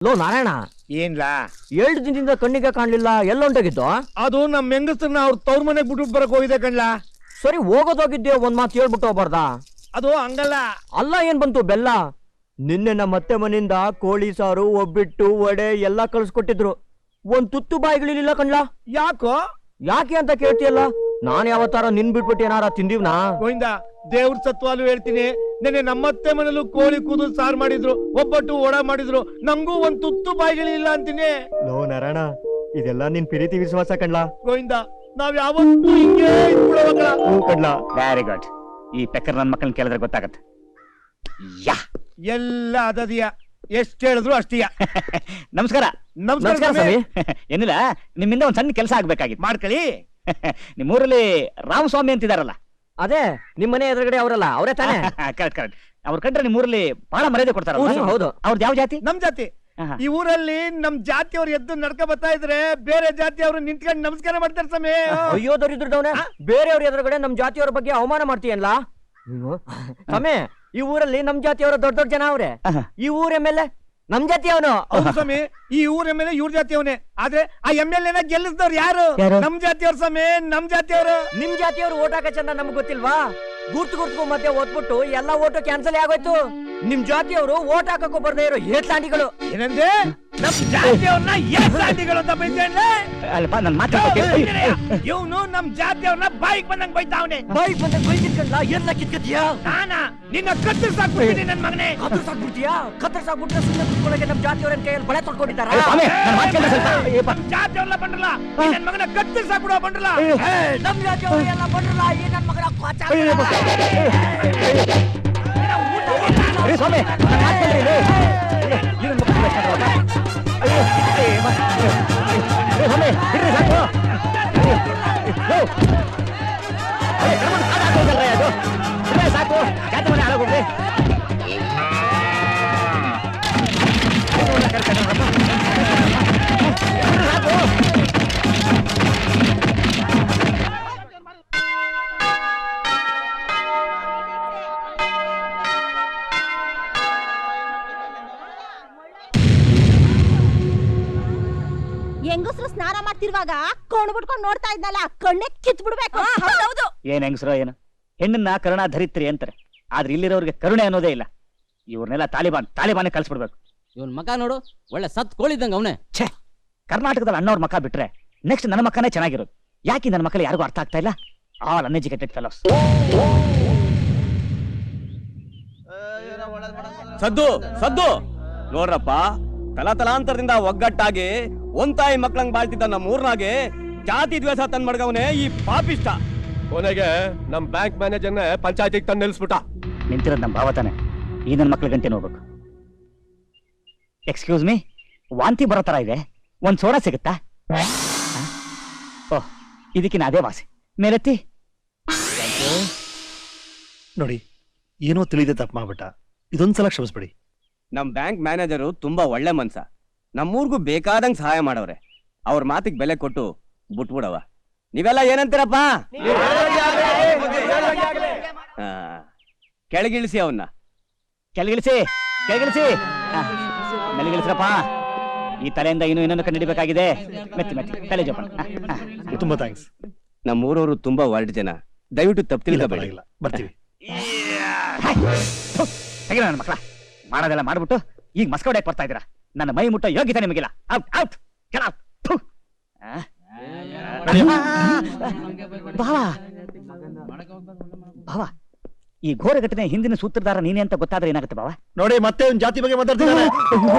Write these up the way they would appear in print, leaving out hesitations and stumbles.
Low Narayana, ಏನ್ಲಾ 2 ದಿನದಿಂದ ಕಣ್ಣಿಗೆ ಕಾಣ್ಲಿಲ್ಲ, ಎಲ್ಲೊಂಟೋಗಿದ್ದು? ಅದು ನಮ್ ಹೆಂಗಸರನ್ನ ಅವ್ರ ತವ್ರ ಮನೆಗ್ ಬಿಟ್ಬಿಟ್ಟು ಬರಕ್ ಹೋಗಿದೆ ಕಣ್ಲಾ. ಸರಿ, ಹೋಗೋದೋಗಿದ್ದೆ, ಒಂದ್ ಮಾತು ಹೇಳ್ಬಿಟ್ಟು ಹೋಗ್ಬಾರ್ದಾ? ಅದು ಹಂಗಲ್ಲ. ಅಲ್ಲ, ಏನ್ ಬಂತು ಬೆಲ್ಲ? ನಿನ್ನೆ ನಮ್ಮ ಅತ್ತೆ ಮನೆಯಿಂದ ಕೋಳಿ ಸಾರು, ಒಬ್ಬಿಟ್ಟು, ವಡೆ ಎಲ್ಲ ಕಳ್ಸಿಕೊಟ್ಟಿದ್ರು. ಒಂದ್ ತುತ್ತು ಬಾಯಿಗಳಿಲ್ಲ ಕಣ್ಲಾ. ಯಾಕೋ? ಯಾಕೆ ಅಂತ ಕೇಳ್ತೀಯಲ್ಲ? ನಾನ್ ಯಾವತ್ತಾರ ನಿನ್ ಬಿಟ್ಬಿಟ್ಟು ಏನಾರ ತಿಂದಿವ್ನಾ? ಗೋವಿಂದ, ದೇವ್ರ ಸತ್ವಾಲು ಹೇಳ್ತೀನಿ, ನೆನ್ನೆ ನಮ್ಮತ್ತೆ ಮನೇಲೂ ಕೋಳಿ ಕೂದಲು ಸಾರು ಮಾಡಿದ್ರು, ಒಬ್ಬಟ್ಟು ವಡ ಮಾಡಿದ್ರು, ನಂಗೂ ಒಂದ್ ತುತ್ತು ಬಾಯಿಗಳಿಲ್ಲ ಅಂತೀನಿ. ಲೋ ನಾರಾಯಣ, ಇದೆಲ್ಲ ನಿನ್ ಪ್ರೀತಿ ವಿಶ್ವಾಸ ಕಣ್ಲಾ. ಗೋವಿಂದ, ನಾವ್ ಯಾವತ್ತೂ ಹಿಂಗೆ ಇದ್ಬಿಡೋವಾಗ್ಲಾ. ಕಣ್ಲಾ. Very good. ಈ ಪೆಕ್ಕರ್ ನನ್ನ ಮಕ್ಕಳನ್ನ ಕೇಳಿದ್ರೆ ಗೊತ್ತಾಗತ್ತೆ. ಯಾ ಎಲ್ಲ ಅದದಿಯ, ಎಷ್ಟ್ ಹೇಳಿದ್ರು ಅಷ್ಟೀಯ. ನಮಸ್ಕಾರ. ನಮಸ್ಕಾರ ಸ್ವಾಮಿ. ಏನಿಲ್ಲ, ನಿಮ್ಮಿಂದ ಒಂದ್ ಸಣ್ಣ ಕೆಲಸ ಆಗ್ಬೇಕಾಗಿತ್ತು. ಮಾಡ್ಕೊಳ್ಳಿ. ನಿಮ್ಮೂರಲ್ಲಿ ರಾಮಸ್ವಾಮಿ ಅಂತಿದಾರಲ್ಲ, ಅದೇ ನಿಮ್ ಮನೆ ಎದುರುಗಡೆ ಅವರಲ್ಲ, ಅವರೇ ತಾನೇ? Correct correct. ಅವ್ರ ಕಂಡ್ರೆ ನಿಮ್ಮೂರಲ್ಲಿ ಬಹಳ ಮರ್ಯಾದೆ ಕೊಡ್ತಾರಲ್ಲ. ಹೌದು. ಅವ್ರದ್ದು ಯಾವ ಜಾತಿ? ನಮ್ ಜಾತಿ. ಈ ಊರಲ್ಲಿ ನಮ್ ಜಾತಿಯವ್ರು ಎದ್ದು ನಡ್ಕ ಬರ್ತಾ ಇದ್ರೆ ಬೇರೆ ಜಾತಿಯವ್ರು ನಿಂತ್ಕೊಂಡು ನಮಸ್ಕಾರ ಮಾಡ್ತಾರೆ ಸಮಯ. ಅಯ್ಯೋ ದರಿದ್ರದವನೇ, ಬೇರೆಯವ್ರ ಎದುರುಗಡೆ ನಮ್ ಜಾತಿಯವರ ಬಗ್ಗೆ ಅವಮಾನ ಮಾಡ್ತೀಯಲ್ಲ ಸಮಯ. ಈ ಊರಲ್ಲಿ ನಮ್ ಜಾತಿಯವರ ದೊಡ್ಡ ದೊಡ್ಡ ಜನ ಅವ್ರೆ. ಈ ಊರ ಮೇಲೆ ನಮ್ ಜಾತಿಯವನು. ಹೌದು ಸ್ವಾಮಿ, ಈ ಊರ ಮೇಲೆ ಇವ್ರ ಜಾತಿಯವನೇ. ಆದ್ರೆ ಆ MLA ಗೆಲ್ಲಿಸಿದವ್ರು ಯಾರು? ನಮ್ ಜಾತಿಯವ್ರ ಸ್ವಾಮಿ, ನಮ್ ಜಾತಿಯವರು. ನಿಮ್ ಜಾತಿಯವರು ಓಟ್ ಹಾಕ ಚಂದ ನಮ್ಗ್ ಗೊತ್ತಿಲ್ವಾ? ಗುರ್ತು ಮಧ್ಯೆ ಓದ್ಬಿಟ್ಟು ಎಲ್ಲಾ ಓಟು ಕ್ಯಾನ್ಸಲ್ ಆಗೋಯ್ತು. ನಿಮ್ ಜಾತಿಯವರು ಓಟ್ ಹಾಕಕ್ಕೂ ಬರ್ದೇ ಇರೋ ಏಟ್ಲಾಂಡಿಗಳು. ಏನಂದ್ರೆ ನಮ್ ಜಾತಿಯವ್ರನ್ನ ಏಟ್ಲಾಂಡಿಗಳು ಅಂತ ಬೈತಾನೆ. ಅಲ್ಲಪ್ಪ, ನನ್ನ ಮಾತು ಇವನು ನಮ್ ಜಾತಿಯವ್ರನ್ನ ಬಾಯಿಗೆ ಬಂದಂಗ್ ಬೈತಾವನೆ. ಬಾಯಿಗೆ ಬಂದಂಗ್ ಬೈತಿದ್ಕಲ್ಲ, ಎಲ್ಲ ಕಿತ್ಕತಿಯಾ? ನಾನಾ ನಿನ್ನ ಕತ್ತರಿಸಾಕ್ಬಿಡ್ತೀನಿ ನನ್ ಮಗನೇ. ಕತ್ತರಿಸಾಕ್ಬಿಡ್ತೀಯಾ? ಕತ್ತರಿಸಾಕ್ಬಿಟ್ರೆ ಸುಮ್ಮನೆ ಕುತ್ಕೊಳ್ಳೋಕೆ ನಮ್ ಜಾತಿಯವ್ರ ಕೈಯಲ್ಲಿ ಬಳೆ ತೊಳ್ಕೊಂಡಿದ್ದಾರ? ನಮ್ ಜಾತಿಯವ್ರಲ್ಲ ಬಂದ್ರಲ್ಲ, ನನ್ ಮಗನ ಕತ್ತರಿಸಾಕ್ಬಿಡೋ ಬಂದ್ರಲ್ಲ. ನಮ್ ಜಾತಿಯವ್ರು ಎಲ್ಲ ಬಂದ್ರಲ್ಲ, ಈ ನನ್ ಮಗನ ಸ್ವಾಮಿ, ಸಾಕು, ಜಾತಿ ಮನೆ ಹಾಳಾಗೋಗ್ರಿ. ಹೆಂಗಸ್ರು ಸ್ನಾನ ಮಾಡ್ತಿರುವಾಗ ಕಣ್ಣು ಬಿಟ್ಕೊಂಡು ನೋಡ್ತಾ ಇದ್ನಲ್ಲ, ಕಣ್ಣೆ ಕಿತ್ ಬಿಡ್ಬೇಕು. ಹೌದೌದು. ಏನ್ ಹೆಂಗಸ್ರೋ ಏನು, ಹೆಣ್ಣನ್ನ ಕರುಣಾ ಧರಿತ್ರಿ ಅಂತಾರೆ. ಆದ್ರೆ ಇಲ್ಲಿರೋರ್ಗೆ ಕರುಣೆ ಅನ್ನೋದೇ ಇಲ್ಲ. ಇವ್ರನ್ನೆಲ್ಲ ತಾಲಿಬಾನ್ ಕಲ್ಸ್ಬಿಡ್ಬೇಕು. ಇವನ್ ಮಕ ನೋಡು, ಒಳ್ಳೆ ಸತ್ ಕೋಳಿದ್ದಂಗ ಅವನೇ. ಛೇ, ಕರ್ನಾಟಕದಲ್ಲಿ ಅಣ್ಣವ್ರ ಮಕ್ಕ ಬಿಟ್ರೆ ನೆಕ್ಸ್ಟ್ ನನ್ನ ಮಕ್ಕನೇ ಚೆನ್ನಾಗಿರೋದು. ಯಾಕೆ ನನ್ನ ಮಕ್ಕಳು ಯಾರಿಗೂ ಅರ್ಥ ಆಗ್ತಾ ಇಲ್ಲ? All uneducated fellows. ಸದ್ದು ನೋಡ್ರಪ್ಪ, ತಲಾಂತರದಿಂದ ಒಗ್ಗಟ್ಟಾಗಿ ಒಂತಾಯಿ ಮಕ್ಳಂಗ್ ಬಾಳ್ತಿದ್ದ ನಮ್ಮ ಊರ್ನಾಗೆ ಜಾತಿ ದ್ವೇಷ ತಂದ್ ಮಡ್ಗವನೇ ಈ ಪಾಪಿಷ್ಟ. ಕೊನೆಗೆ ನಮ್ ಬ್ಯಾಂಕ್ ಮ್ಯಾನೇಜರ್ನ ಪಂಚಾಯತಿಗೆ ತಂದು ನಿಲ್ಸ್ಬಿಟ್ಟ. ನಿಂತಿರೋದು ನಮ್ಮ ಭಾವ ತಾನೆ. ಈ ನನ್ನ ಮಕ್ಳ ಗಂಟೆ ನೋಡ್ಬೇಕು. ಎಕ್ಸ್ಕ್ಯೂಸ್ ಮೀ, ವಾಂತಿ ಬರೋ ತರ ಇದೆ, ಒಂದ್ ಸೋಡಾ ಸಿಗುತ್ತಾ? ಓಹ್, ಇದಕ್ಕಿನ ಅದೇ ವಾಸಿ. ಮೇಲೆತ್ತಿ. ನೋಡಿ, ಏನೋ ತಿಳಿದೆ ತಪ್ಪು ಮಾಡ್ಬಿಟ್ಟ, ಇದೊಂದ್ಸಲ ಕ್ಷಮಿಸ್ಬಿಡಿ. ನಮ್ ಬ್ಯಾಂಕ್ ಮ್ಯಾನೇಜರು ತುಂಬಾ ಒಳ್ಳೆ ಮನ್ಸ, ನಮ್ಮೂರ್ಗೂ ಬೇಕಾದಂಗ್ ಸಹಾಯ ಮಾಡವ್ರೆ. ಅವ್ರ ಮಾತಿಗೆ ಬೆಲೆ ಕೊಟ್ಟು ಬಿಟ್ಬಿಡವ. ನೀವೆಲ್ಲ ಏನಂತೀರಪ್ಪ? ಕೆಳಗಿಳಿಸಿ ಅವನ್ನ. ಕೆಳಗಿಳಿಸಿ, ಮೆಲ್ಲಿಗಿಳಿಸ್ರಪ್ಪ. ಈ ತಲೆಯಿಂದ ಇನ್ನೂ ಏನನ್ನು ಕಂಡಿಡಿಬೇಕಾಗಿದೆ. ಮೆತ್ತಿ ತಲೆ ಜೋಪಾನ. ತುಂಬಾ ಥ್ಯಾಂಕ್ಸ್. ನಮ್ಮೂರವರು ತುಂಬಾ ವರ್ಡ್ ಜನ, ದಯವಿಟ್ಟು ತಪ್ಪು ತಿಳಿದಬೇಡಿ. ಬರ್ತೀವಿ. ತೆಗಿರ ನನ್ನ ಮಕ್ಕಳ, ಮಾಡೋದೆಲ್ಲ ಮಾಡ್ಬಿಟ್ಟು ಈಗ ಮಸ್ಕೌಡಕ್ಕೆ ಬರ್ತಾ ಇದ್ದೀರಾ. ನನ್ನ ಮೈ ಮುಟ್ಟ ಯೋಗ್ಯತೆ ನಿಮಗಿಲ್ಲ. Out out. ಭಾವ, ಈ ಘೋರ ಘಟನೆ ಹಿಂದಿನ ಸೂತ್ರಧಾರ ನೀನೇ ಅಂತ ಗೊತ್ತಾದ್ರೆ ಏನಾಗುತ್ತೆ ಭಾವ? ನೋಡಿ, ಮತ್ತೆ ಒಂದ್ ಜಾತಿ ಬಗ್ಗೆ ಮಾತಾಡ್ತಿದ್ದಾರೆ.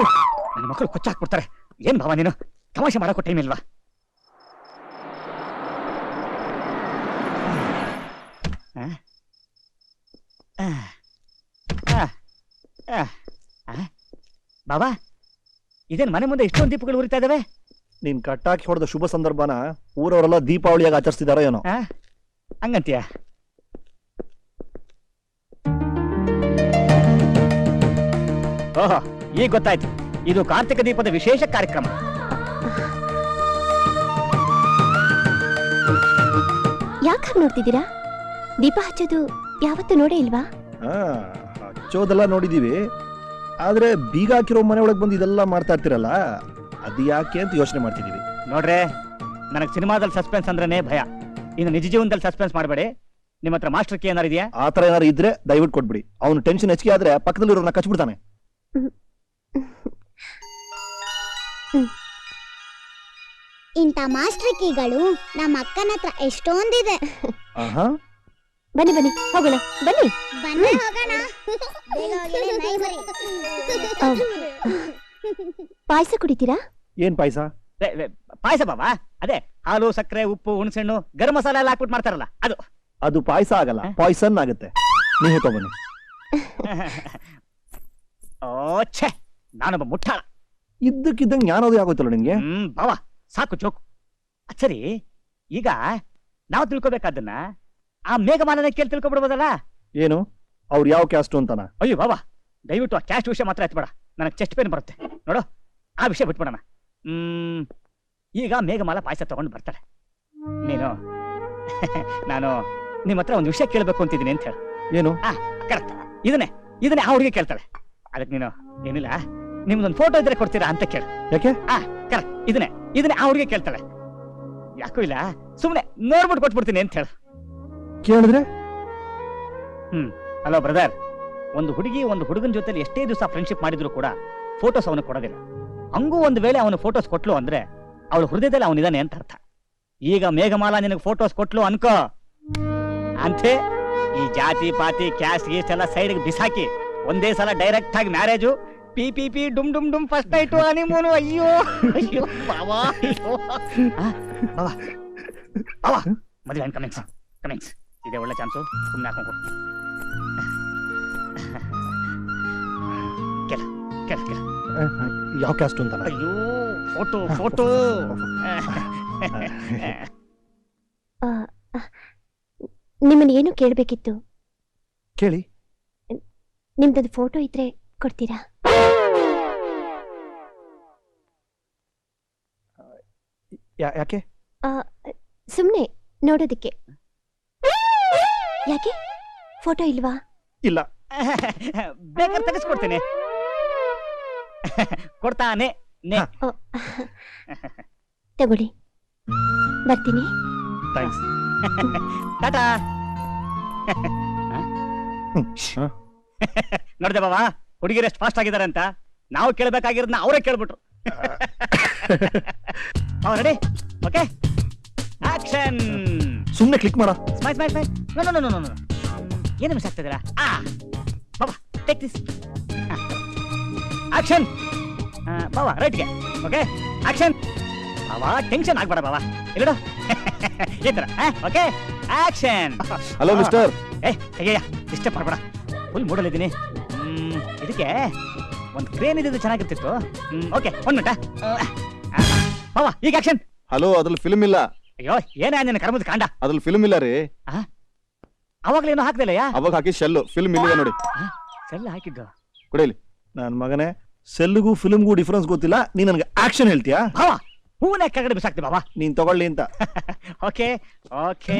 ನನ್ನ ಮಕ್ಕಳು ಕೊಚ್ಚಾಕ್ಬಿಡ್ತಾರೆ. ಏನ್ ಭಾವ ನೀನು, ತಮಾಷೆ ಮಾಡೋಕ್ಕೂ ಟೈಮ್ ಇಲ್ವಾ? ಬಾಬಾ, ಇದೇನ್ ಮನೆ ಮುಂದೆ ಇಷ್ಟೊಂದು ದೀಪಗಳು ಉರಿತಾ ಇದಾವೆ? ನೀನ್ ಕಟ್ಟಾಕಿ ಹೊಡೆದ ಶುಭ ಸಂದರ್ಭನ ಊರವರೆಲ್ಲ ದೀಪಾವಳಿಯಾಗಿ ಆಚರಿಸ್ತಿದಾರೋ ಏನೋ. ಹಂಗಂತೀಯ? ಓಹೋ, ಈಗ ಗೊತ್ತಾಯ್ತು. ಇದು ಕಾರ್ತಿಕ ದೀಪದ ವಿಶೇಷ ಕಾರ್ಯಕ್ರಮ. ಯಾಕೆ ನೋಡ್ತಿದ್ದೀರಾ? ದೀಪ ಹಚ್ಚೋದು ಯಾವತ್ತೂ ನೋಡೇ ಇಲ್ವಾ? ಹಚ್ಚೋದೆಲ್ಲ ನೋಡಿದೀವಿ, ಆದ್ರೆ ಬೀಗ ಹಾಕಿರೋ ಮನೆ ಒಳಗೆ ಬಂದು ಇದೆಲ್ಲ ಮಾಡ್ತಾ ಇರ್ತೀರಲ್ಲ ಅದು ಯಾಕೆ ಅಂತ ಯೋಚನೆ ಮಾಡ್ತಿದೀವಿ. ನೋಡ್ರೆ, ನನಗೆ ಸಿನಿಮಾದಲ್ಲಿ ಸಸ್ಪೆನ್ಸ್ ಅಂದ್ರೇನೆ ಭಯ. ಇನ್ನು ನಿಜ ಜೀವನದಲ್ಲಿ ಸಸ್ಪೆನ್ಸ್ ಮಾಡಬೇಡಿ. ನಿಮ್ಮ ಹತ್ರ ಮಾಸ್ಟರ್ ಕೀ ಏನಾರು ಇದೆಯಾ? ಆ ತರ ಏನಾರು ಇದ್ರೆ ದಯವಿಟ್ಟು ಕೊಟ್ಬಿಡಿ. ಅವನು ಟೆನ್ಷನ್ ಹೆಚ್ಚಿಗೆ ಆದ್ರೆ ಪಕ್ಕದಲ್ಲಿರೋರ್ನ ಕಚ್ಬಿಡ್ತಾನೆ. ಇಂಥ ಮಾಸ್ಟರ್ ಕೀಗಳು ನಮ್ಮ ಅಕ್ಕನ ಹತ್ರ ಎಷ್ಟೊಂದಿದೆ. ಆಹಾ, ಬನ್ನಿ ಬನ್ನಿ ಹೋಗೋಣ, ಬನ್ನಿ. ಬನ್ನಿ ಹೋಗೋಣ. ಬೇಗ ಹೋಗಿ ನಾಯಿ ಮರಿ. ಪಾಯಸ ಕುಡಿತೀರಾ? ಏನ್ ಪಾಯಸ? ಪಾಯಸ ಬಾಬಾ, ಅದೇ ಹಾಲು, ಸಕ್ಕರೆ, ಉಪ್ಪು, ಹುಣಸೆಹಣ್ಣು, ಗರಂ ಮಸಾಲ ಎಲ್ಲ ಹಾಕ್ಬಿಟ್ಟು ಮಾಡ್ತಾರಲ್ಲ ಅದು. ಅದು ಪಾಯಸ ಆಗಲ್ಲ, ಪಾಯ್ಸನ್ ಆಗುತ್ತೆ. ನೀವು ತಗೊಬನ್ನಿ. ಓ ಛೇ, ನಾನೊಬ್ಬ ಮುಟ್ಟಾಳ. ಇದ್ದಕ್ಕಿದ್ದಂಗೆ ಜ್ಞಾನೋದಯ ಆಗೋಯ್ತಲ್ಲ ನಿಂಗೆ. ಬಾವಾ ಸಾಕು ಜೋಕು. ಸರಿ, ಈಗ ನಾವು ತಿಳ್ಕೊಬೇಕಾದನ್ನ ಆ ಮೇಘಮಾಲನ ಕೇಳಿ ತಿಳ್ಕೊಬಿಡ್ಬೋದಲ್ಲ? ಏನು ಅವ್ರು ಯಾವ ಕ್ಯಾಸ್ಟು ಅಂತಾನ? ಅಯ್ಯೋ ಬಾಬಾ, ದಯವಿಟ್ಟು ಆ ಕ್ಯಾಸ್ಟ್ ವಿಷಯ ಮಾತ್ರ ಎತ್ಬೇಡ, ನನಗೆ ಚೆಸ್ಟ್ ಪೇನ್ ಬರುತ್ತೆ ನೋಡು. ಆ ವಿಷಯ ಬಿಟ್ಬಿಡೋಣ. ಈಗ ಮೇಘಮಾಲ ಪಾಯಸ ತಗೊಂಡು ಬರ್ತಾಳೆ. ನೀನು ನಾನು ನಿಮ್ಮ ಹತ್ರ ಒಂದು ವಿಷಯ ಕೇಳಬೇಕು ಅಂತಿದ್ದೀನಿ ಅಂತ ಹೇಳು. ಏನು? ಕರೆಕ್ಟ್, ಇದನ್ನೇ ಆ ಹುಡುಗಿ ಕೇಳ್ತಾಳೆ. ಅದಕ್ಕೆ ನೀನು ಏನಿಲ್ಲ, ನಿಮ್ದೊಂದು ಫೋಟೋ ಇದ್ರೆ ಕೊಡ್ತೀರಾ ಅಂತ ಕೇಳು. ಯಾಕೆ? ಕರೆಕ್ಟ್, ಇದನ್ನೇ ಆ ಹುಡುಗಿ ಕೇಳ್ತಾಳೆ. ಯಾಕೂ ಇಲ್ಲ, ಸುಮ್ಮನೆ ನೋಡ್ಬಿಟ್ಟು ಕೊಟ್ಬಿಡ್ತೀನಿ ಅಂತ ಹೇಳು. ಕೇಳಿದ್ರೆ? ಹಲೋ ಬ್ರದರ್, ಒಂದು ಹುಡುಗಿ ಒಂದು ಹುಡುಗನ ಜೊತೆ ಎಷ್ಟೇ ದಿವಸ ಫ್ರೆಂಡ್ಶಿಪ್ ಮಾಡಿದ್ರು ಕೂಡ ಫೋಟೋಸ್ ಅವನು ಕೊಡೋದಿಲ್ಲ. ಹಂಗೂ ಒಂದು ವೇಳೆ ಅವನು ಫೋಟೋಸ್ ಕೊಟ್ಲು ಅಂದ್ರೆ ಅವಳು ಹೃದಯದಲ್ಲಿ ಅವನಿದಾನೆ ಅಂತ ಅರ್ಥ. ಈಗ ಮೇಘಮಾಲ ನಿನಗೆ ಫೋಟೋಸ್ ಕೊಟ್ಲು ಅನ್ಕೋ, ಅಂತೆ ಈ ಜಾತಿ ಪಾತಿ ಕ್ಯಾಸ್ಟ್ ಗೀಸ್ಟ್ ಎಲ್ಲ ಸೈಡ್ಗೆ ಬಿಸಾಕಿ ಒಂದೇ ಸಲ ಡೈರೆಕ್ಟ್ ಆಗಿ ಮ್ಯಾರೇಜು, ಪಿ ಪಿ ಪಿ ಡುಮ್ ಡುಮ್ ಡುಮ್ ಫಸ್ಟ್ ನೈಟು ಹನಿಮೂನು. ಅಯ್ಯೋ ಅಯ್ಯೋ ಬಾವಾ, ಅಯ್ಯೋ ಬಾವಾ ಬಾವಾ, ಮದುವೆ ಕಮಿಂಗ್ಸ್ ಇದೆ ಒಳ್ಳೆ ಚಾನ್ಸು. ಸುಮ್ಮನೆ ಹಾಕೊಂಡು ಯಾವ ಕ್ಯಾಸ್ಟು ಅಂತ? ಅಯ್ಯೋ ಫೋಟೋ ನಿಮ್ಮನ್ನ ಏನು ಕೇಳಬೇಕಿತ್ತು. ಕೇಳಿ. ನಿಮ್ದೊಂದು ಫೋಟೋ ಇದ್ರೆ ಕೊಡ್ತೀರಾ? ಯಾಕೆ? ಸುಮ್ನೆ ನೋಡೋದಕ್ಕೆ. ಯಾಕೆ ಫೋಟೋ ಇಲ್ವಾ? ಇಲ್ಲ. ಬೇಕಾದ್ರೆ ತೆಗೆಸ್ಕೊಡ್ತೀನಿ. ಕೊಡ್ತಾನೆ. ತಗೊಳ್ಳಿ, ಬರ್ತೀನಿ. ಥ್ಯಾಂಕ್ಸ್. ಟಾಟಾ. ನೋಡ್ದೆ ಬಾವಾ, ಹುಡುಗಿರು ಎಷ್ಟು ಫಾಸ್ಟ್ ಆಗಿದ್ದಾರೆ ಅಂತ. ನಾವು ಕೇಳಬೇಕಾಗಿರೋದನ್ನ ಅವರೇ ಕೇಳ್ಬಿಟ್ರು. ರೆಡಿ? Okay, action. ಸುಮ್ಮನೆ ಕ್ಲಿಕ್ ಮಾಡ. Smile smile smile. ನೋ ಏನು ಮಿಸ್ ಆಗ್ತಿದ್ದೀರಾ? ಬಾಬಾ ಟೇಕ್ ದಿಸ್. ಆಕ್ಷನ್. ಬಾಬಾ ರೈಟ್ಗೆ. Okay, action. ಬಾಬಾ ಟೆನ್ಷನ್ ಆಗ್ಬೇಡ ಬಾಬಾ, ಇಲ್ಲಡು ಈ ತರ. Okay, action. Hello mister. ಅಯ್ಯಯ್ಯ, ಡಿಸ್ಟರ್ಬ್ ಮಾಡ್ಬೇಡ, ಫುಲ್ ಮೂಡಲ್ಲಿದ್ದೀನಿ. ಇದಕ್ಕೆ ಒಂದು ಕ್ರೇನ್ ಇದ್ದು ಚೆನ್ನಾಗಿರ್ತಿತ್ತು. Okay, 1 minute. ಬಾಬಾ ಈಗ ಆಕ್ಷನ್. ಹಲೋ, ಅದ್ರಲ್ಲಿ ಫಿಲ್ಮ್ ಇಲ್ಲ. ಅಯ್ಯೋ, ಏನೇ ನಿನ್ನ ಕರ್ಮದ ಕಾಂಡ. ಅದ್ರಲ್ಲಿ ಫಿಲ್ಮ್ ಇಲ್ಲ ರೀ. ಅವಾಗ್ಲೇನು ಹಾಕ್ದಿಲ್ಲಯ್ಯ? ಅವಾಗ ಹಾಕಿ ಶೆಲ್ಲು, ಫಿಲ್ಮ್ ಇಲ್ಲ ನೋಡಿ. ಸೆಲ್ ಹಾಕಿದ್ದು ಕೊಡಲಿ. ನನ್ನ ಮಗನೇ, ಸೆಲ್ಗೂ ಫಿಲ್ಮ್ಗೂ ಡಿಫರೆನ್ಸ್ ಗೊತ್ತಿಲ್ಲ, ನೀ ನನಗೆ ಆಕ್ಷನ್ ಹೇಳ್ತೀಯಾ? ಬಾವಾ ಹೂವನ್ನ ಕೆಳಗಡೆ ಬಿಸಾಕ್ತಿ ಬಾಬಾ. ನೀನ್ ತಗೊಳ್ಳಿ ಅಂತ. Okay okay.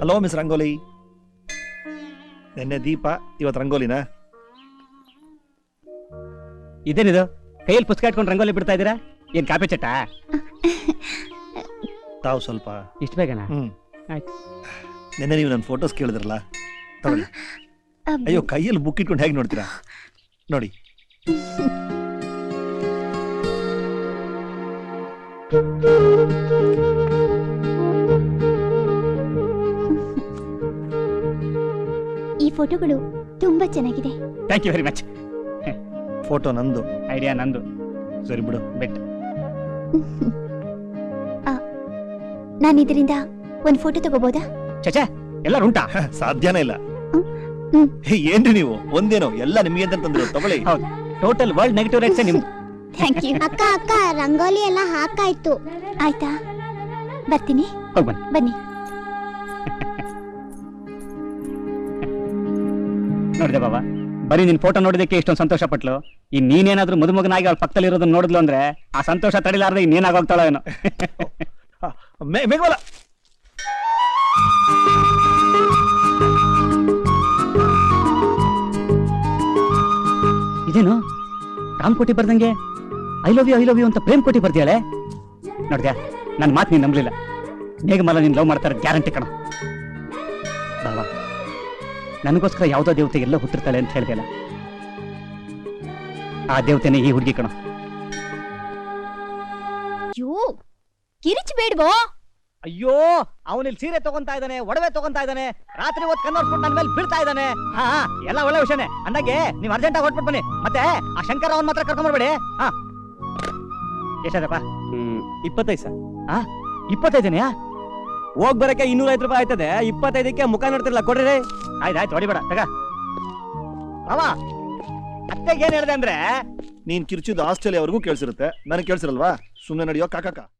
Hello miss rangoli. ನಿನ್ನೆ ದೀಪ, ಇವತ್ತು ರಂಗೋಲಿನಾ? ಇದೇನಿದು, ಕೈಯಲ್ಲಿ ಪುಸ್ತಕ ಇಟ್ಕೊಂಡು ರಂಗೋಲಿ ಬಿಡ್ತಾ ಇದ್ದೀರಾ? ಏನ್ ಕಾಪಿ ಚಟ್ಟ? ತಾವು ಸ್ವಲ್ಪ ಇಷ್ಟು ಬೇಗನಾ? ಆಯ್ತು. ನಿನ್ನೆ ನೀವು ನನ್ನ ಫೋಟೋಸ್ ಕೇಳಿದ್ರಲ್ಲ, ತಗೊಳ್ಳಿ. ಅಯ್ಯೋ, ಕೈಯಲ್ಲಿ ಬುಕ್ ಇಟ್ಕೊಂಡು ಹೇಗೆ ನೋಡ್ತೀರಾ? ನೋಡಿ. ಈ ಫೋಟೋಗಳು ತುಂಬಾ ಚೆನ್ನಾಗಿದೆ. Thank you very much. Photo ನಂದು, ಐಡಿಯಾ ನಂದು. ಸರಿ ಬಿಡು. ಬೆಟ್. ನಾನು ಇದರಿಂದ ಒಂದು ಫೋಟೋ ತಗೋಬಹುದಾ? ಚಚಾ, ಎಲ್ಲರೂ ಉಂಟಾ? ಸಾಧ್ಯನೇ ಇಲ್ಲ. ಏನ್ರಿ ನೀವು, ಒಂದೇನೋ ಎಲ್ಲ ನಿಮಗೆ ಅಂತ ತಂದ್ರು. ತಗೊಳ್ಳಿ. ಹೌದು, ಟೋಟಲ್ ವರ್ಲ್ಡ್ ನೆಗೆಟಿವ್ ರೇಟ್ಸ್ ನಿಮ್ದು. Thank you. ಅಕ್ಕ ರಂಗೋಲಿ ಎಲ್ಲ ಹಾಕಾಯ್ತು. ಆಯ್ತಾ, ಬರ್ತೀನಿ. ಹೋಗಿ ಬನ್ನಿ. ನೋಡಿದೆ ಬಾಬಾ, ಬರೀ ನಿನ್ ಫೋಟೋ ನೋಡಿದಕ್ಕೆ ಇಷ್ಟೊಂದು ಸಂತೋಷ ಪಟ್ಲು ಈ ನೀನೇನಾದ್ರೂ ಮದುಮಗನಾಗಿ ಅವಳ ಪಕ್ಕದಲ್ಲಿ ಇರೋದನ್ನ ನೋಡಿದ್ಲು ಅಂದ್ರೆ ಆ ಸಂತೋಷ ತಡಿಲಾರ್ದೆ ಇನ್ನೇನಾಗೋಗ್ತಾಳ ಏನೋ. ಮೇಘಮಾಲ ಇದೇನು ರಾಮ್ ಕೋಟಿ ಬರ್ದಂಗೆ ಐ ಲವ್ ಯು ಅಂತ ಪ್ರೇಮ್ ಕೋಟಿ ಬರ್ದಿಯಾಳೆ. ನೋಡ್ದ್ಯಾ ನನ್ನ ಮಾತು ನೀನ್ ನಂಬಲಿಲ್ಲ. ಮೇಘಮಾಲ ನೀನ್ ಲವ್ ಮಾಡ್ತಾರೆ ಗ್ಯಾರಂಟಿ ಕಣ. ಬಾವಾ ನನಗೋಸ್ಕರ ಯಾವ್ದೋ ದೇವತೆ ಎಲ್ಲ ಹುಟ್ಟಿರ್ತಾಳೆ ಅಂತ ಹೇಳ್ದಲ್ಲ, ಆ ದೇವತೆನೇ ಈ ಹುಡುಗಿ ಕಣ. ಅಯ್ಯೋ ಕಿರಿಚ್ ಬೇಡ್ವೋ. ಅಯ್ಯೋ ಅವನಿಲ್ಲಿ ಸೀರೆ ತಗೊಂತಾ ಇದ್ದಾನೆ, ಒಡವೆ ತಗೊಂತಾ ಇದ್ದಾನೆ, ರಾತ್ರಿ ಹೊತ್ತು ಕನ್ನೋರ್ಸ್ಬಿಟ್ಟು ನನ್ನ ಮೇಲೆ ಬೀಳ್ತಾ ಇದ್ದಾನೆ. ಹಾ ಎಲ್ಲ ಒಳ್ಳೆ ವಿಷಯನೇ. ಅಂದಾಗೆ ನೀವು ಅರ್ಜೆಂಟಾಗಿ ಹೊಟ್ಬಿಟ್ಟು ಬನ್ನಿ. ಮತ್ತೆ ಆ ಶಂಕರ ಅವನ್ ಮಾತ್ರ ಕರ್ಕೊಂಡ್ ಬರ್ಬೇಡಿ. ಹಾ ಎಷ್ಟಾದಪ್ಪ? 25 ಸರ್. 25 ಹೋಗ್ ಬರಕ್ಕೆ 250 ರೂಪಾಯಿ ಆಯ್ತದೆ. 25ಕ್ಕೆ ಮುಖ ನೋಡ್ತಿರಲ್ಲ, ಕೊಡ್ರಿ. ಆಯ್ತು ಹೊಡಿಬೇಡ ತಗ. ಅವ ಅತ್ತೆಗೆ ಏನ್ ಹೇಳಿದೆ ಅಂದ್ರೆ ನೀನ್ ಕಿರ್ಚಿದ ಆಸ್ಟ್ರೇಲಿಯಾವರೆಗೂ ಕೇಳಿಸಿರುತ್ತೆ, ನನಗೆ ಕೇಳಿಸಿರಲ್ವಾ? ಸುಮ್ಮನೆ ನಡೆಯೋ ಕಾಕ.